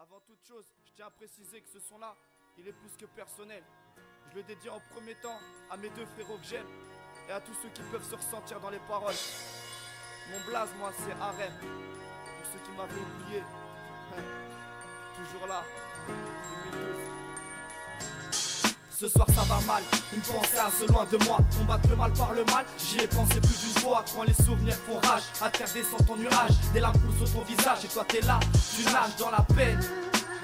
Avant toute chose, je tiens à préciser que ce son-là, il est plus que personnel. Je le dédie en premier temps à mes deux frérots que j'aime et à tous ceux qui peuvent se ressentir dans les paroles. Mon blaze, moi, c'est Harem. Pour ceux qui m'avaient oublié, toujours là, 2012. Ce soir ça va mal, une pensée assez loin de moi. Combattre le mal par le mal, j'y ai pensé plus d'une fois. Quand les souvenirs font rage, à terre descend ton nuage. Des larmes coulent sur ton visage et toi t'es là, tu nages dans la peine.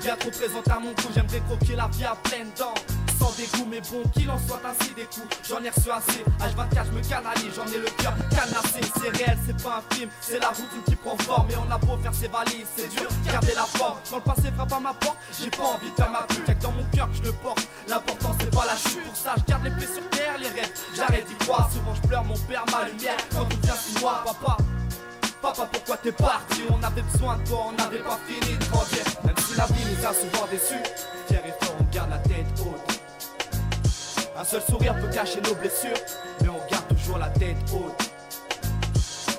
Bien trop présente à mon cou, j'aimerais croquer la vie à pleines dents. Sans dégoût mais bon qu'il en soit ainsi des coups. J'en ai reçu assez, H24 je me canalise. J'en ai le cœur canassé, c'est réel, c'est pas un film. C'est la routine qui prend forme et on a beau faire ses valises. C'est dur, garder la forme. Quand le passé frappe à ma porte, j'ai pas envie de faire ma pute. Y'a que dans mon cœur que je le porte. L'important c'est pas la chute. Pour ça je garde les pieds sur terre, les rêves j'arrête d'y croire. Souvent je pleure mon père, ma lumière. Quand tout devient si noir, Papa pourquoi t'es parti? On avait besoin de toi, on n'avait pas fini de grandir. Même si la vie nous a souvent déçus, fier et fort on garde la tête haute. Un seul sourire peut cacher nos blessures, mais on garde toujours la tête haute.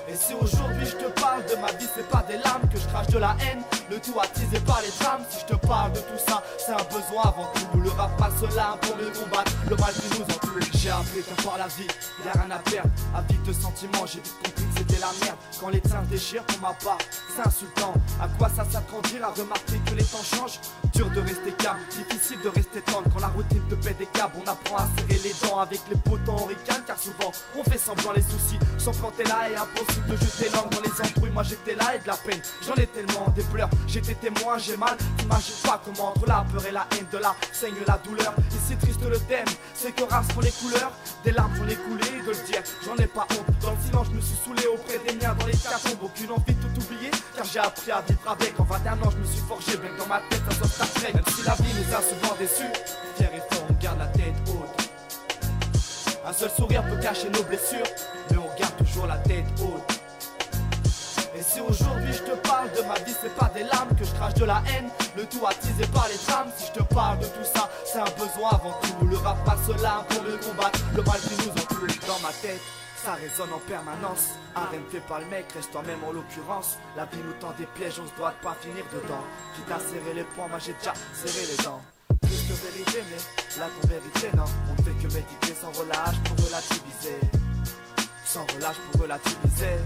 Et si aujourd'hui je te parle de ma vie, c'est pas des larmes que je crache de la haine, le tout attisé par les drames. Si je te parle de tout ça, c'est un besoin avant tout. Le rap passe là pour mieux combattre le mal qui nous entoure. J'ai appris qu'à part la vie, y'a rien à perdre. À vide de sentiments, j'ai vite compris que c'était la merde. Quand les tiens se déchirent pour ma part, c'est insultant. À quoi ça sert de grandir, à remarquer que les temps changent? Dur de rester calme, difficile de rester tendre. Quand la routine te pète des câbles, on apprend à serrer les dents. Avec les potents on ricane, car souvent on fait semblant les soucis. Sans planter là et impossible de jeter l'angle dans les embrouilles. Moi j'étais là et de la peine, j'en ai tellement des pleurs. J'étais témoin, j'ai mal, t'imagines pas comment entre la peur et la haine de la saigne la douleur. Ici triste le thème, c'est que race font les couleurs. Des larmes j'en ai coulé, de le dire, j'en ai pas honte. Dans le silence je me suis saoulé auprès des miens. Dans les catacombes, aucune envie de tout oublier, car j'ai appris à vivre avec. En 21 ans je me suis forgé, bien que dans ma tête ça soit Star Trek. Même si la vie nous a souvent déçus, fier et fort on garde la tête haute. Un seul sourire peut cacher nos blessures, mais on garde toujours la tête haute. Et si aujourd'hui je te parle de ma vie, c'est pas des larmes que je crache de la haine, le tout attisé par les drames. Si je te parle de tout ça, c'est un besoin avant tout. Le rap passe là pour le combattre, le mal qui nous entoure. Dans ma tête, ça résonne en permanence. Arrête, fais pas le mec, reste toi-même en l'occurrence. La vie nous tend des pièges, on se doit de pas finir dedans. Quitte à serrer les poings, moi j'ai déjà serré les dents. Plus de vérité, mais là ton vérité non. On ne fait que méditer sans relâche pour relativiser. Sans relâche pour relativiser.